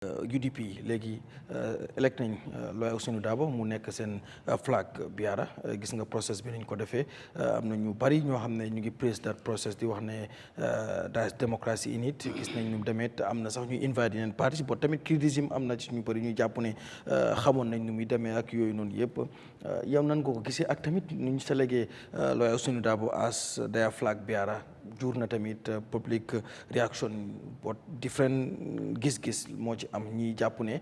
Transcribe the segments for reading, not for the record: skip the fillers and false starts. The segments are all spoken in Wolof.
UDP léegi elect nañ lawyer Ousainou Darboe mu nekk seen flag biara gis nga process bi niñ ko defee am na ñu bari ñoo xam ne ñu ngi praise that process di wax ne that's democracy in it gis nañ nu demee am na sax ñuy invite yeneen parties but tamit criticism am na ci ñu bari ñuy jàpp ne xamoon nañ nu muy demee ak yooyu noonu yëpp yow nan nga ko gisee ak tamit nu ñu sélégué lawyer Ousainou Darboe as their flag biara jur na tamit public reaction but different gis-gis moo ci am ñi jàpp ne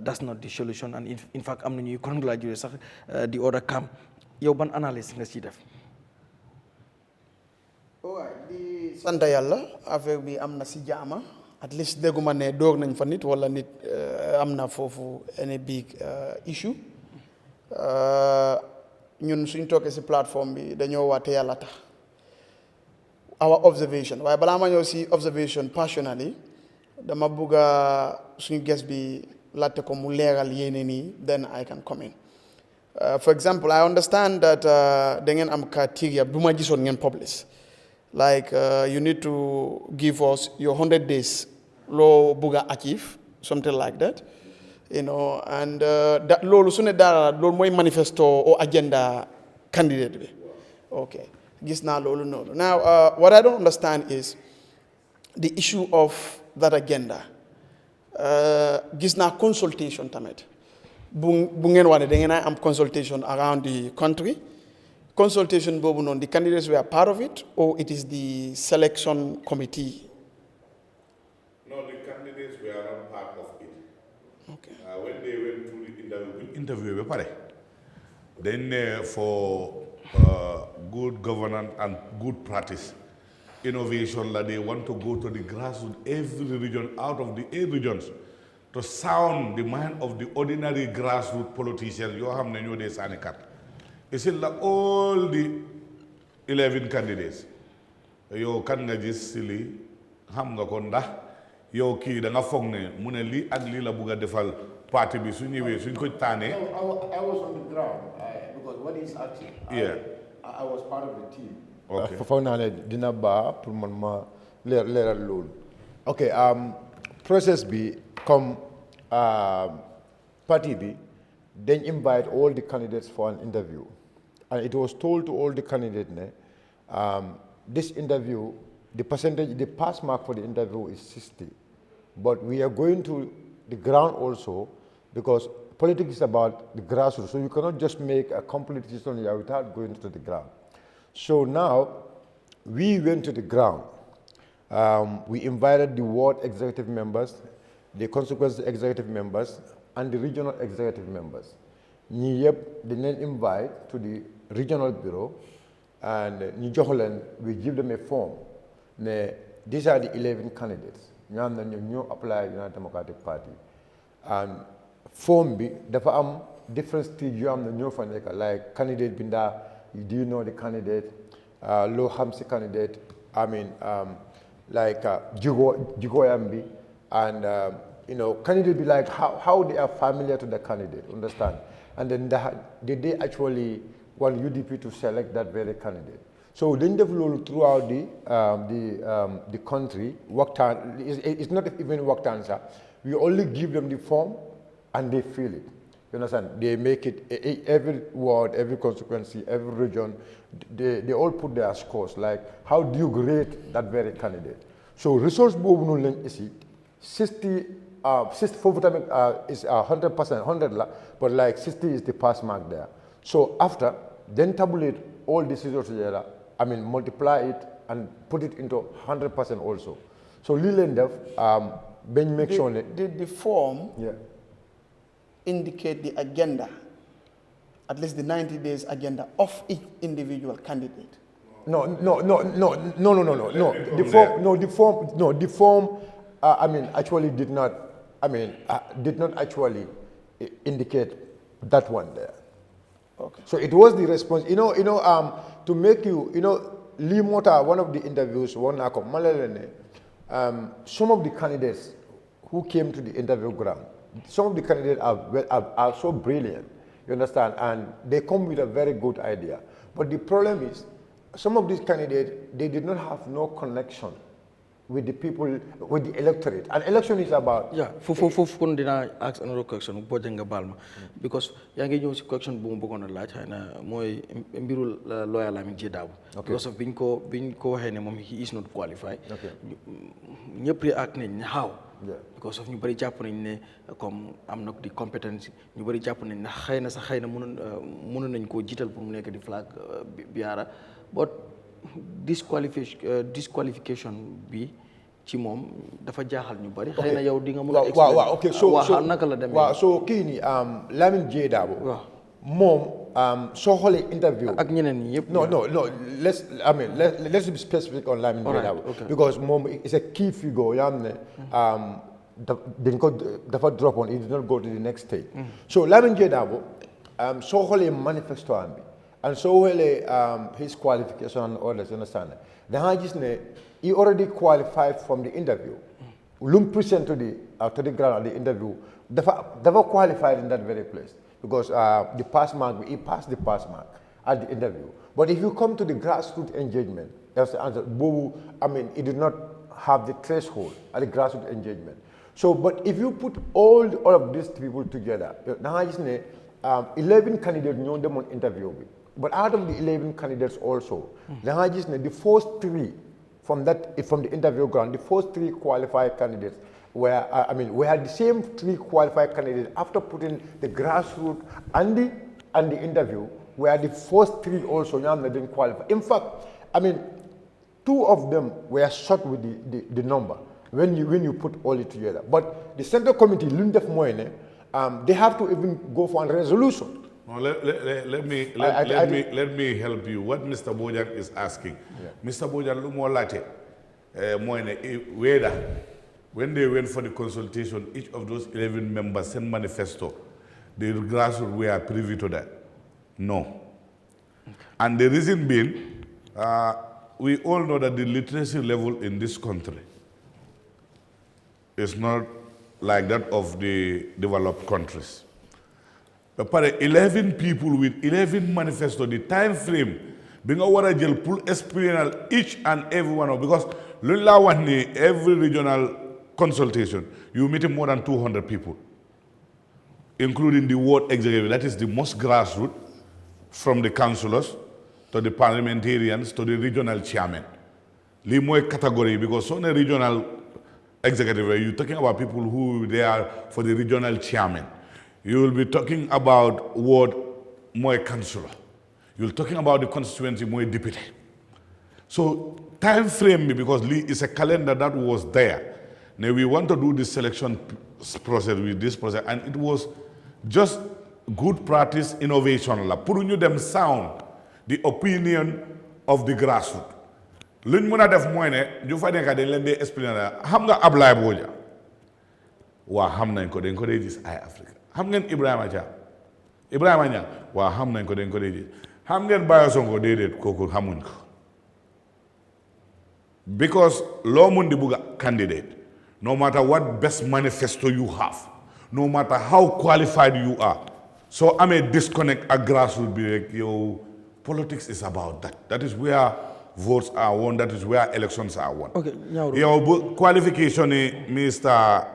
that's not the solution and in fact am na ñuy congratulate sax di other camp yow ban analyse nga ciy def. waaw di sant yàlla affaire bi am na si jaama at least dégguma ne doog nañ fa nit wala nit am na foofu any big issue ñun suñ toogee si plateforme bi dañoo waate yàlla tax our observation waaye balaa ma ñëw si observation personally dama bugg a suñu guest bi laajte ko mu leeral yéene nii then I can comment for example I understand that da ngeen am criteria bu ma gisoon ngeen publish like you need to give us your 100 days loo bugg a achieve something like that you know and that loolu su ne dara loolu mooy manifesto or agenda candidate bi okay gis naa loolu noonu now what I don't understand is the issue of that agenda gis naa consultation tamit bu ngeen wax ne da ngeen am consultation around the country consultation boobu noonu the candidates were part of it or it is the selection committee. No, the candidates were not part of it. Okay. When they went to the interview, then for good governance and good practice, innovation, that they want to go to the grassroots, every region, out of the 8 regions, to sound the mind of the ordinary grassroots politicians. You have no de sanikat. It's like all the 11 candidates. You can just silly, hamga konda. You ki da nga fogne mune li ak li la buga defal parti bi su ñewé suñ ko tané. I was on the ground because what he's asking. Yeah. I was part of the team. Okay. Foog naa ne dina baax pour man ma leeral loolu. Okay, process bi comme party bi dañ invite all the candidates for an interview and it was told to all the candidates ne this interview the percentage the pass mark for the interview is 60 but we are going to the ground also because politics is about the grassroots, so you cannot just make a complete decision here without going to the ground. So now, we went to the ground. We invited the ward executive members, the consequence executive members, and the regional executive members. They then invite to the regional bureau, and we give them a form. These are the 11 candidates. Ñu apply United Democratic Party. And form bi dafa am different stage yu am na ñoo fa nekk like candidate bi ndaa do you know the candidate loo xam si candidate I mean like jigooyam bi and you know candidate be like how they are familiar to the candidate understand and then did they actually want UDP to select that very candidate so dañ def loolu throughout the country waxtaan it's not even waxtaan sax we only give them the form and they feel it. You understand? They make it, every ward, every constituency, every region, they all put their scores, like how do you grade that very candidate? So resource is 60 is 100%, 100, but like 60 is the pass mark there. So after, then tabulate all these results together, I mean multiply it and put it into 100% also. So Lilendef, Ben make sure the form yeah. indicate the agenda, at least the 90 days agenda of each individual candidate. No. The form. I mean, actually did not. I mean, did not actually indicate that one there. Okay. So it was the response. To make Lee Mota, one of the interviews, some of the candidates who came to the interview ground. Some of the candidates are so brilliant, you understand, and they come with a very good idea. But the problem is, some of these candidates, they did not have no connection with the people, with the electorate. And election is about... Yeah, for dina ask another question, Bojang Balma, because yang ngi question bu mu bëggoon a laaj xëy na mooy mbiru lawyer Lamin Jedaaw. Because of biñ ko waxee ne moom he is not qualified. ñëpp react nañ how. Because of ñu bari jàpp nañ ne comme am na di compétence ñu bari jàpp nañ ne xëy na mënoon nañ koo jiital pour mu nekk di flag Biara, but disqualification bi ci moom dafa jaaxal ñu bari. xëy na yow di nga mën a explain. waaw ok so naka la demee. waaw so kii nii Lamin Jedaaw moom soo xoolee interview ak ñeneen ñi yëpp. no let's be specific on Lamin Jedaaw because moom is a key figure yoo xam ne dañ ko dafa drop on, he did not go to the next stage. So Lamin Jedaaw soo xoolee manifesto am bi and so xoolee his qualification and all that, understand da nga gis ne he already qualified from the interview. Lum present to the ground at the interview dafa qualified in that very place. Because the pass mark, he passed the pass mark at the interview. But if you come to the grassroots engagement, that's the answer. He did not have the threshold at the grassroots engagement. So, but if you put all of these people together, now 11 candidates know them on interview. But out of the 11 candidates also, the first three from the interview ground, the first three qualified candidates we had the same three qualified candidates after putting the grassroots and the interview, where the first three also didn't qualify. In fact, two of them were short with the number when you put all it together. But the Central Committee, they have to even go for a resolution. No, let me help you. What Mr. Bojang is asking, Mr. Bojang, look more like it. When they went for the consultation, each of those 11 members sent manifesto. The grassroots were privy to that. No. And the reason being, we all know that the literacy level in this country is not like that of the developed countries. But 11 people with 11 manifesto, the time frame, being a jail pull experience each and every one of, because every regional consultation, you meet more than 200 people, including the ward executive, that is the most grassroots, from the councillors to the parliamentarians to the regional chairman. Limoy category, because on a regional executive, you're talking about people who they are for the regional chairman. You will be talking about ward more councillor. You're talking about the constituency more deputy. So time frame, because it's a calendar that was there. Now we want to do this selection process with this process, and it was just good practice innovation. Putting you them sound the opinion of the grassroots. Luñ mëna def moy né ñu fa nekk dañ leen dé expliquer xam nga Abdoulie Bojang wa xam nañ ko dañ ko dé gis Eyeafrica. Xam ngeen Ibrahima Niang wa xam nañ ko dañ ko dé gis. Xam ngeen Bayo Sonko dédét koku xamuñ ko. Because lo mun di buga candidate, no matter what best manifesto you have, no matter how qualified you are, so I'm a disconnect a grassroots be like, yo, politics is about that. That is where votes are won, that is where elections are won. Okay, your qualification is Mr.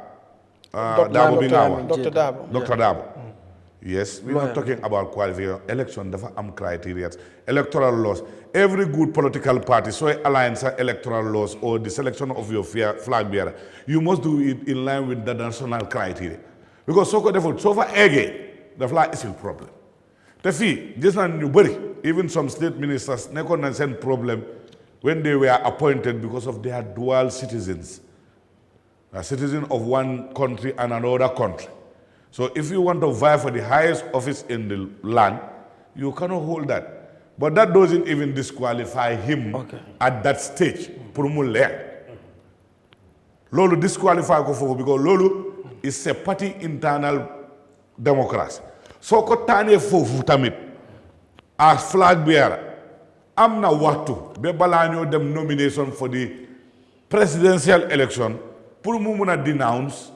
Dabo Bingawa. Dr. Dabo. Dr. Dabo. Yes, we're not talking about qualification. Election, the criteria, electoral laws. Every good political party, so alliance electoral laws or the selection of your flag bearer, you must do it in line with the national criteria. Because so far, the flag is a problem. The fee, just like nobody, even some state ministers, they couldn't send problem when they were appointed because of their dual citizens, a citizen of one country and another country. So if you want to vie for the highest office in the land, you cannot hold that. But that doesn't even disqualify him at that stage. Lolo disqualify ko for because Lolo is a party internal democracy. So ko tane fofu tamit as flag bearer amna watu be balanyo dem nomination for the presidential election pour mu muna denounce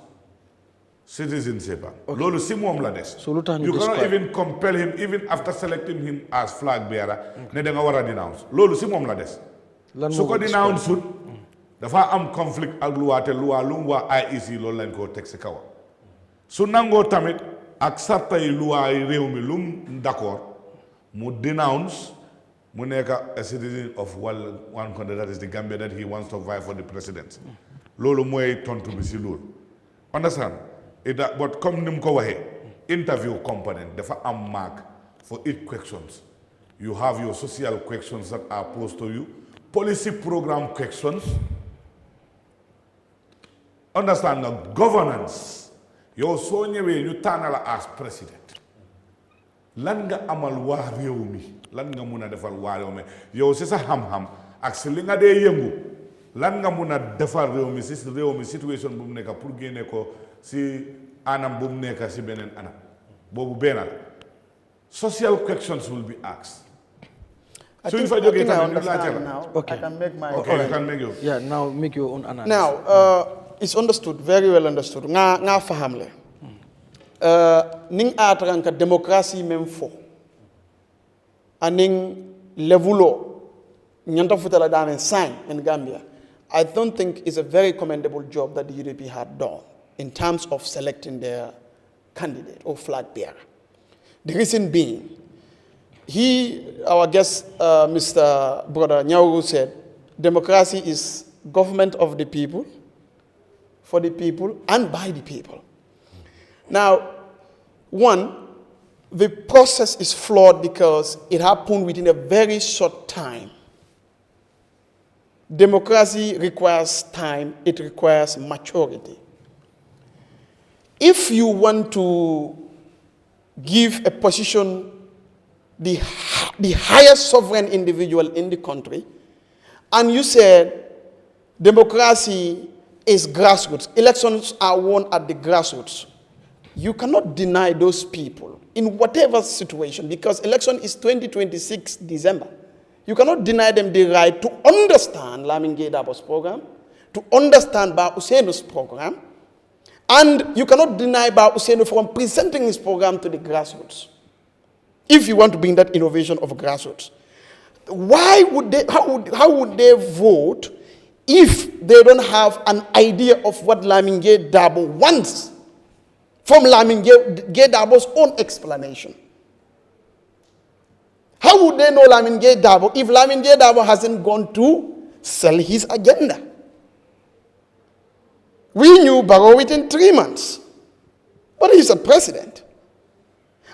citizenship. Lolo si mom la des. You cannot even compel him even after selecting him as flag bearer ne da nga wara denounce. Lolo si mom la des. So ko denounce dafa am conflict ak loi te loi lu mu wax IEC loolu lañ koo teg si kawa su nangoo tamit ak sarta yi loi yi réew mi lu mu d'accord mu denounce mu nekk a citizen of one country, that is the Gambia, that he wants to vie for the presidency. Loolu mooy tontu bi si loolu. Understand? But comme ni mu ko waxee interview component dafa am mark for each questions. You have your social questions that are posed to you, policy program questions. Understand the governance. Yow soo ñëwee ñu tànn la as president. Lan nga amal waa réew mi lan nga mun a defal waa réew mi yow si sa xam-xam ak si li nga dee yëngu lan nga mun a defal réew mi si réew mi situation bu mu nekk pour génne ko si anam bu mu nekk si beneen anam boobu benn social questions will be asked. Suñ fa jógee tamit ñu laajte la. Okay. I can make my Okay, you can make your. Yeah, now make your own analysis. Now, it's understood, very well understood. Nga fahamle. Ning atranka democracy même fo. Aning levulo nyanta futala dame sign in Gambia. I don't think it's a very commendable job that the UDP had done in terms of selecting their candidate or flag bearer. The reason being, our guest, Mr. Brother Nyauru said, democracy is government of the people, for the people, and by the people. Now, one, the process is flawed because it happened within a very short time. Democracy requires time, it requires maturity. If you want to give a position the highest sovereign individual in the country, and you said democracy is grassroots, elections are won at the grassroots, you cannot deny those people in whatever situation, because election is 2026 December. You cannot deny them the right to understand Lamin Dabo's program, to understand Ba Usaino's program, and you cannot deny Ba Usaino from presenting his program to the grassroots. If you want to bring that innovation of grassroots, why would they? How would they vote if they don't have an idea of what Lamin Dabo wants from Lamin Dabo's own explanation? How would they know Lamin Dabo if Lamin Dabo hasn't gone to sell his agenda? We knew Barrow within 3 months, but he's a president.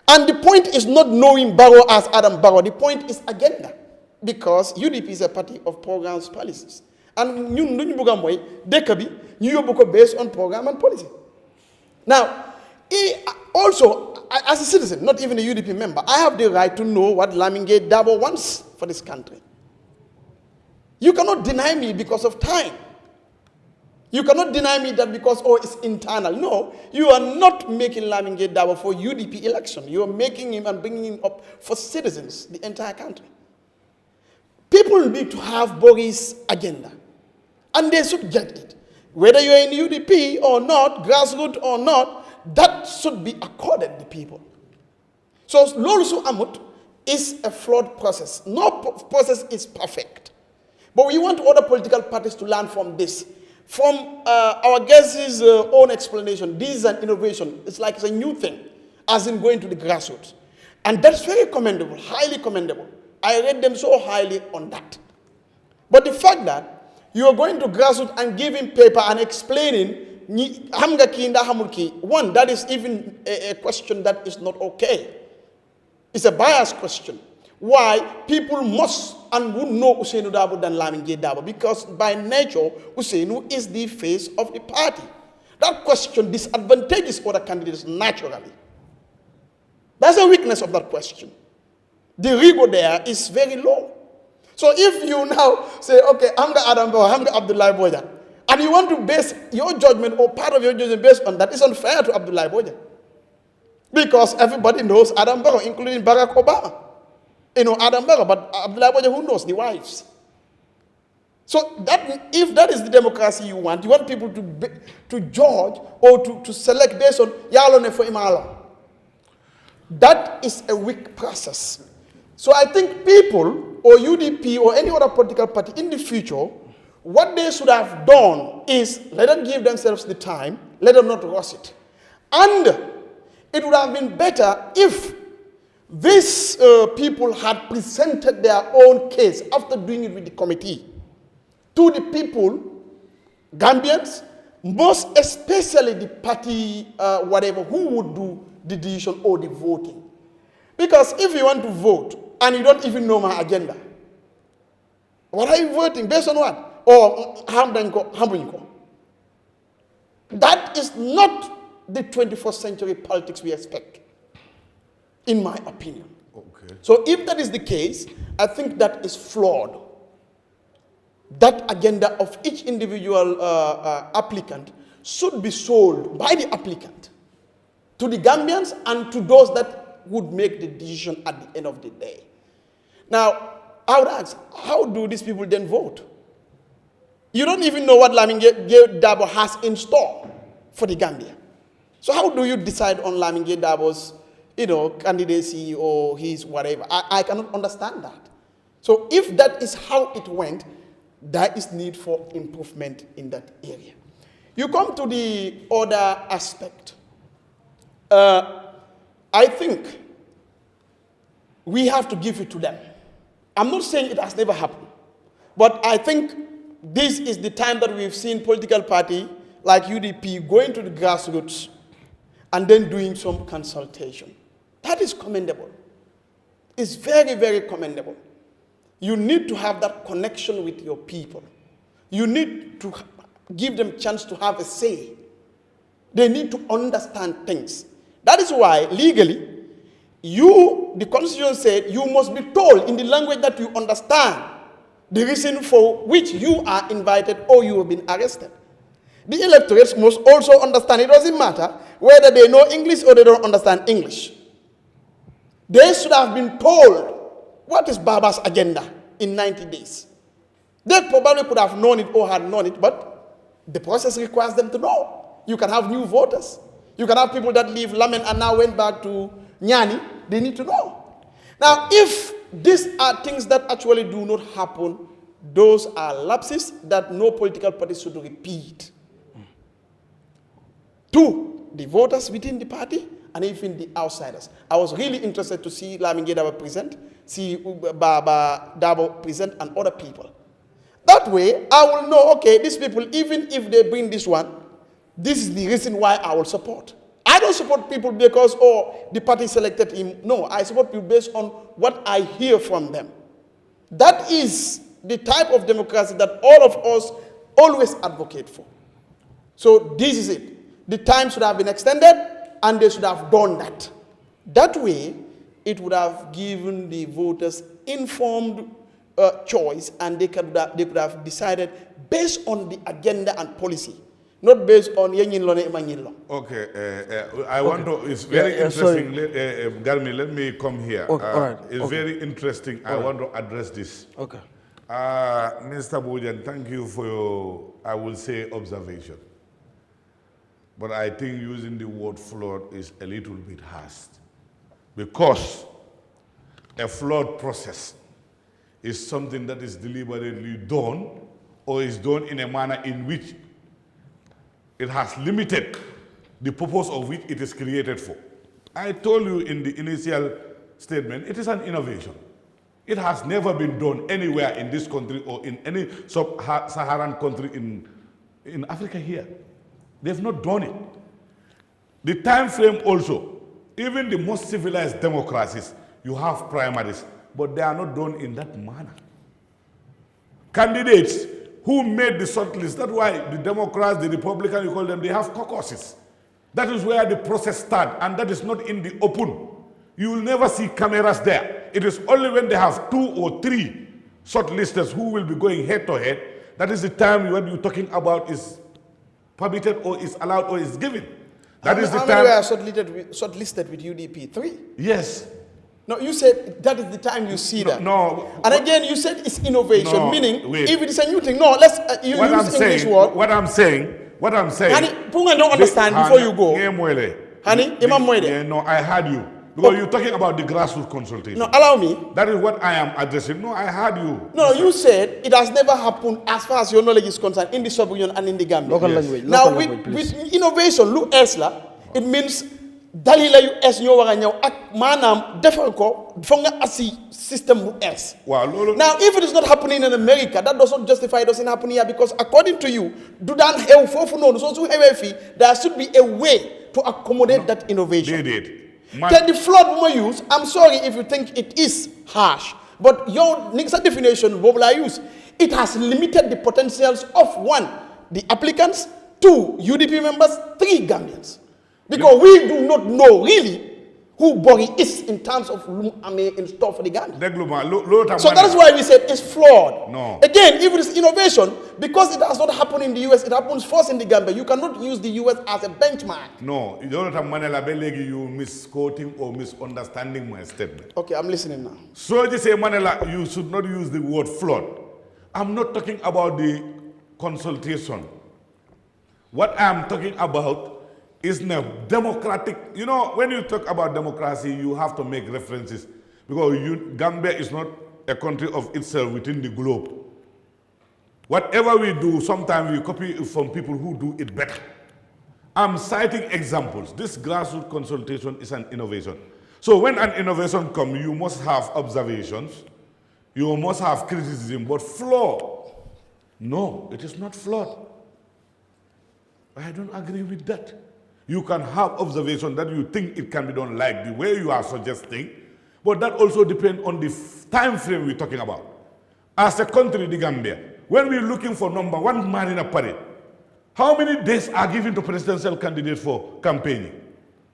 And the point is not knowing Barrow as Adam Barrow. The point is agenda. Because UDP is a party of programs, policies. And you based on program and policy. Now, also, as a citizen, not even a UDP member, I have the right to know what Lamin Dabo wants for this country. You cannot deny me because of time. You cannot deny me that because, it's internal. No, you are not making Lamin Dabo for UDP election. You are making him and bringing him up for citizens, the entire country. People need to have Boris' agenda. And they should get it. Whether you're in UDP or not, grassroots or not, that should be accorded to people. So, Lolusu Amut is a flawed process. No process is perfect. But we want other political parties to learn from this. From our guest's own explanation, this is an innovation. It's like it's a new thing, as in going to the grassroots. And that's very commendable, highly commendable. I rate them so highly on that. But the fact that you are going to grassroots and giving paper and explaining, one, that is even a question that is not okay. It's a biased question. Why? People must and would know Usainu Dabo than Lamin Dabo, because by nature, Usainu is the face of the party. That question disadvantages other candidates naturally. That's a weakness of that question. The rigor there is very low. So if you now say, okay, I'm the Adam Baro, I'm the Abdoulie Bojang, and you want to base your judgment or part of your judgment based on that, it's unfair to Abdoulie Bojang. Because everybody knows Adam Baro, including Barack Obama. You know Adam Baro, but Abdoulie Bojang, who knows the wives? So that, if that is the democracy you want people to judge or to select based on Yalone for Imalo. That is a weak process. So I think people or UDP or any other political party in the future what they should have done is let them give themselves the time, let them not rush it. And it would have been better if these people had presented their own case after doing it with the committee to the people, Gambians, most especially the party, whatever, who would do the decision or the voting. Because if you want to vote and you don't even know my agenda, what are you voting? Based on what? Or that is not the 21st century politics we expect, in my opinion. Okay. So if that is the case, I think that is flawed. That agenda of each individual applicant should be sold by the applicant to the Gambians and to those that would make the decision at the end of the day. Now, I would ask, how do these people then vote? You don't even know what Lamine Dabo has in store for the Gambia. So how do you decide on Lamine Dabo's, candidacy or his whatever? I cannot understand that. So if that is how it went, there is need for improvement in that area. You come to the other aspect. I think we have to give it to them. I'm not saying it has never happened, but I think this is the time that we've seen political party like UDP going to the grassroots and then doing some consultation. That is commendable. It's very, very commendable. You need to have that connection with your people. You need to give them a chance to have a say. They need to understand things. That is why, legally, the Constitution said you must be told in the language that you understand the reason for which you are invited or you have been arrested. The electorates must also understand. It doesn't matter whether they know English or they don't understand English. They should have been told what is Baba's agenda in 90 days. They probably could have known it or had known it, but the process requires them to know. You can have new voters. You can have people that leave Lamen and now went back to Nyani. They need to know. Now, if these are things that actually do not happen, those are lapses that no political party should repeat. To the voters within the party and even the outsiders. I was really interested to see Lamine Dabo present, see Baba Dabo present, and other people. That way, I will know, okay, these people, even if they bring this one, this is the reason why I will support. I don't support people because, the party selected him. No, I support people based on what I hear from them. That is the type of democracy that all of us always advocate for. So this is it. The time should have been extended, and they should have done that. That way, it would have given the voters informed choice, and they could have decided based on the agenda and policy, not based on Yenyinlone Emanyinlo. Okay, I want to, it's very interesting. Garmi, let me come here. Okay, all right. It's very interesting. I want to address this. Okay. Mr. Bojang, thank you for your, I will say, observation. But I think using the word flawed is a little bit harsh. Because a flawed process is something that is deliberately done or is done in a manner in which it has limited the purpose of which it is created for. I told you in the initial statement, it is an innovation. It has never been done anywhere in this country or in any sub-Saharan country in Africa here. They've not done it. The time frame also, even the most civilized democracies, you have primaries, but they are not done in that manner. Candidates who made the shortlist, that's why the Democrats, the Republicans, you call them, they have caucuses. That is where the process starts, and that is not in the open. You will never see cameras there. It is only when they have 2 or 3 shortlisters who will be going head to head, that is the time when you're talking about is permitted or is allowed or is given. That is the time. How many were shortlisted with UDP? 3? Yes. No, you said that is the time you see that. No. And again, you said it's innovation, no, meaning wait. if it is a new thing. No, let's you what use I'm English saying, word. What I'm saying. Honey, Punga don't understand before you go. Honey, Imam Moide. No, I heard you. Because you're talking about the grassroots consultation. No, allow me. That is what I am addressing. No, I heard you. No, you said it has never happened as far as your knowledge is concerned in the sub-region and in the Gambia. Local language. Now, Local language, with innovation, look esla, it means dalila yu es ñoo wara ñew ak manam defal ko fo nga asi system bu es. Wow, now, if it is not happening in America, that does not justify it doesn't happen here because according to you, do dan hew fofu non so su hewé fi, there should be a way to accommodate that innovation. They did. The flood we use, I'm sorry if you think it is harsh, but your next definition, what I use, it has limited the potentials of 1, the applicants, 2, UDP members, 3, Gambians. Because we do not know really who Bori is in terms of in store for the Gambia. So that is why we said it's flawed. No. Again, if it is innovation, because it has not happened in the US, it happens first in the Gambia. You cannot use the US as a benchmark. No, you don't have Manela Belegi, you misquoting or misunderstanding my statement. Okay, I'm listening now. So you say, Manela, you should not use the word flawed. I'm not talking about the consultation. What I'm talking about is now democratic. You know, when you talk about democracy, you have to make references because Gambia is not a country of itself within the globe. Whatever we do, sometimes we copy it from people who do it better. I'm citing examples. This grassroots consultation is an innovation. So when an innovation comes, you must have observations, you must have criticism, but flaw. No, it is not flawed. I don't agree with that. You can have observation that you think it can be done like the way you are suggesting, but that also depends on the time frame we're talking about. As a country, the Gambia, when we're looking for number 1 man in a parade, how many days are given to presidential candidate for campaigning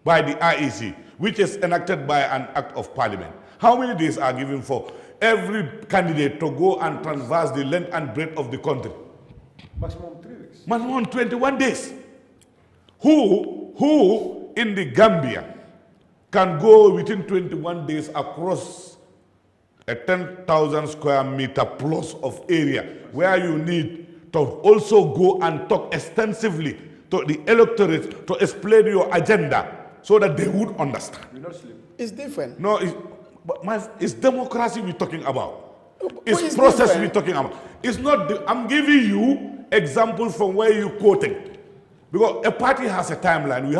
by the IEC, which is enacted by an act of parliament? How many days are given for every candidate to go and traverse the length and breadth of the country? Maximum 3 weeks. Maximum 21 days. Who in the Gambia can go within 21 days across a 10,000 square meter plus of area where you need to also go and talk extensively to the electorate to explain your agenda so that they would understand? It's different. No, it's democracy we're talking about. It's it's process different. we're talking about. It's not, I'm giving you examples from where you're quoting. Because a party has a timeline. We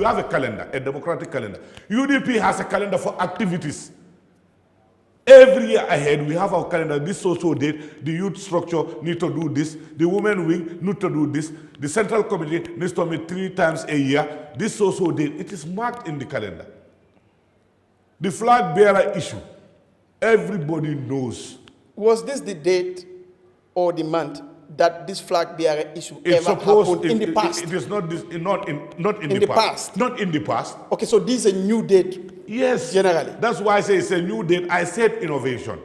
have a calendar, a democratic calendar. UDP has a calendar for activities. Every year ahead, we have our calendar. This social date, the youth structure need to do this. The women wing need to do this. The central committee needs to meet 3 times a year. This social date, it is marked in the calendar. The flag bearer issue, everybody knows. Was this the date or the month that this flag bearer issue ever happened in the past? It is not this, not in the past. Not in the past. Okay, so this is a new date. Yes. Generally. That's why I say it's a new date. I said innovation.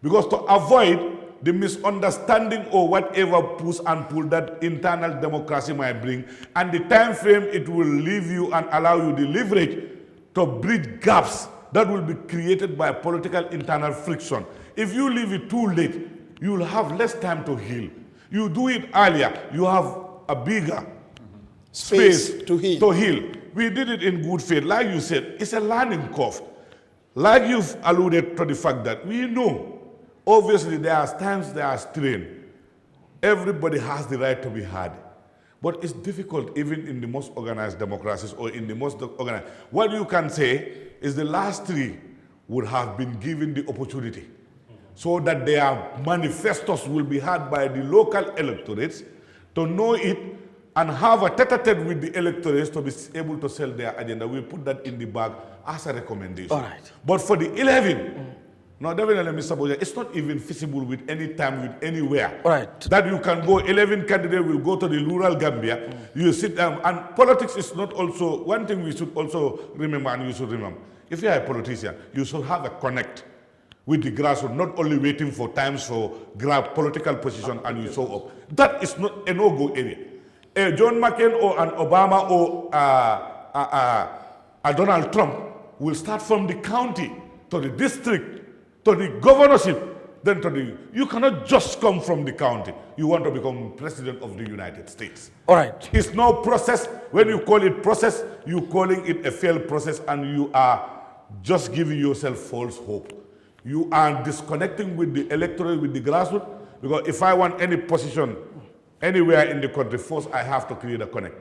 Because to avoid the misunderstanding or whatever push and pull that internal democracy might bring, and the time frame it will leave you and allow you the leverage to bridge gaps that will be created by political internal friction. If you leave it too late, you will have less time to heal. You do it earlier, you have a bigger space to heal. We did it in good faith. Like you said, it's a learning curve. Like you've alluded to the fact that we know, obviously there are times there are strain. Everybody has the right to be heard. But it's difficult even in the most organized democracies or in the most organized. What you can say is the last 3 would have been given the opportunity so that their manifestos will be heard by the local electorates to know it and have a tete-a-tete with the electorates to be able to sell their agenda. We put that in the bag as a recommendation. All right. But for the 11, no, definitely, Mr. Bojang, it's not even feasible with any time, with anywhere. All right. That you can go, 11 candidates will go to the rural Gambia. You sit down, and politics is not also, one thing we should also remember, and you should remember, if you are a politician, you should have a connect with the grassroots, not only waiting for times for grab political position and you show up. That is not a no-go area. A John McCain or an Obama or a Donald Trump will start from the county to the district to the governorship, then to the... You cannot just come from the county. You want to become president of the United States. All right. It's no process. When you call it process, you're calling it a failed process and you are just giving yourself false hope. You are disconnecting with the electorate, with the grassroots, because if I want any position anywhere in the country, first I have to create a connect.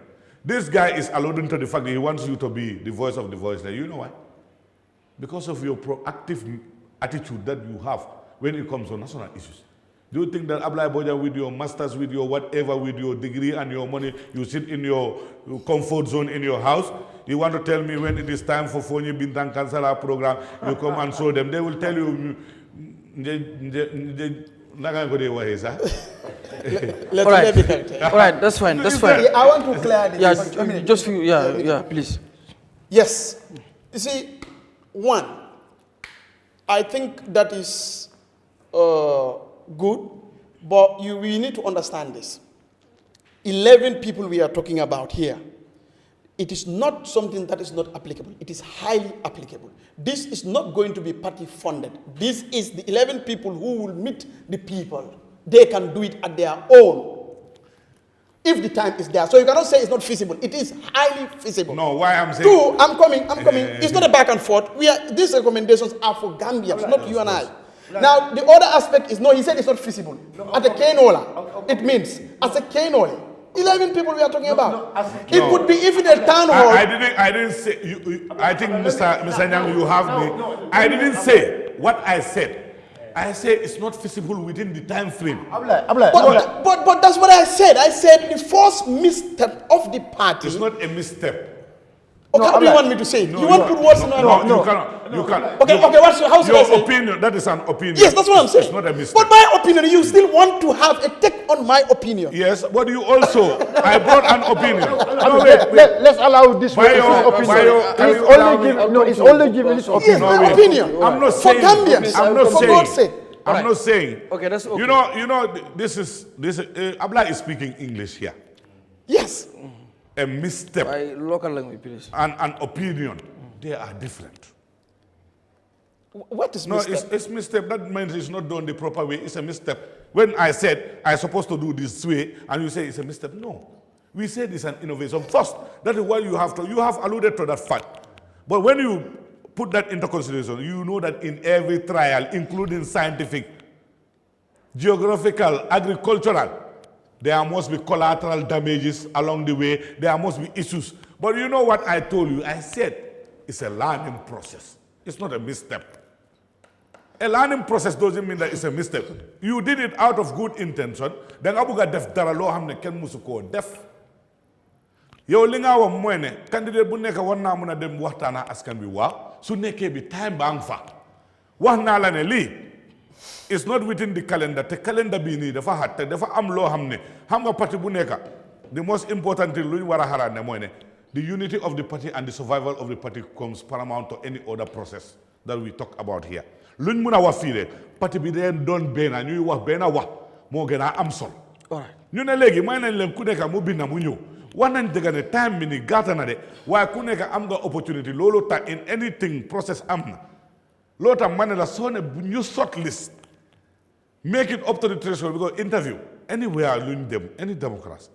This guy is alluding to the fact that he wants you to be the voice of the voiceless. You know why? Because of your proactive attitude that you have when it comes to national issues. Do you think that Abdoulie Bojang, with your masters, with your whatever, with your degree and your money, you sit in your comfort zone in your house? You want to tell me when it is time for Fonyi Bintang Kansala program, you come and show them. They will tell you, All right, that's fine. That's fine. I want to clear this. Yeah, just few. Yeah, please. Yes. You see, one, I think that is good, but we need to understand this. 11 people we are talking about here. It is not something that is not applicable. It is highly applicable. This is not going to be party funded. This is the 11 people who will meet the people. They can do it at their own, if the time is there. So you cannot say it's not feasible. It is highly feasible. No, why I'm saying... Two, I'm coming. It's not a back and forth. These recommendations are for Gambians, not you and I. Now, the other aspect is, no, he said it's not feasible. At a Kenola, it means, as a Kenola, 11 people we are talking about. It could be even a town hall. I didn't say, I think Mr. Nyang, you have me. I didn't say what I said. I said it's not feasible within the time frame. But that's what I said. I said the first misstep of the party. It's not a misstep. Okay, how do you want me to say it? You want to put words in my mouth? No, you cannot. You can't. Okay, how should I say it? Your opinion, that is an opinion. Yes, that's what I'm saying. It's not a mistake. But my opinion, you still want to have a take on my opinion. Yes, but you also, I brought an opinion. Let's allow this opinion. It's only giving his opinion. Yes, my opinion. I'm not saying. For Gambians, for God's sake. I'm not saying. Okay, that's okay. You know, this is Abdoulie is speaking English here. Yes. A misstep. By local language, please. And an opinion, they are different. What is misstep? No, it's misstep. That means it's not done the proper way. It's a misstep. When I said I'm supposed to do this way, and you say it's a misstep, no. We said it's an innovation. First, that is why you have alluded to that fact. But when you put that into consideration, you know that in every trial, including scientific, geographical, agricultural, there must be collateral damages along the way. There must be issues. But you know what I told you? I said it's a learning process. It's not a misstep. A learning process doesn't mean that it's a misstep. You did it out of good intention. Then abuga def dara lo hamne ken musuko def. Yow li nga wax moy ne candidate bu nek war na mëna dem waxtana askan bi wa su nekké bi time bang fa. Wax na la ne li it's not within the calendar. The calendar bi ni dafa hat te dafa am lo xamne xam nga parti bu neka the most important thing luñ wara xaraat moy ne the unity of the party and the survival of the party comes paramount to any other process that we talk about here. Luñ mëna wax fi de parti bi den don bena ñuy wax bena wax mo gëna am sol. Alright. Ñu ne légui may nañ leen ku neka mu binna mu ñew. Wax nañ dëgg ne time bi ni gàtta na de waaye ku nekk am nga opportunity loolu tax in anything process am na loolu tax ma ne la soo ne bu ñu shortlist make it up to the threshold because interview anywhere luñ dem any democracy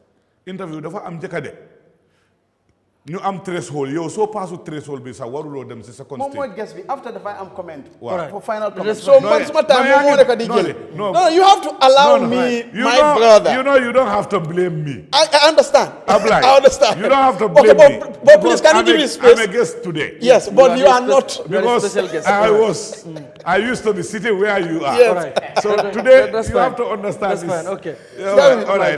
interview dafa am njëkka de ñu am threshold yow soo paasu threshold bi sax waruloo dem si second stage. Moom mooy guest bi after the final comment. Wow. For final comment. So man suma time moom moo nekk di jël. No, you have to allow me, my brother. You don't have to blame me. I understand. Abdoulie, I understand. you don't have to blame me. But please, can you give me space? I'm a guest today. Yes, but you are not. Because I used to be sitting where you are. Yes. So today you fine. have to understand That's this. fine. Okay. All right.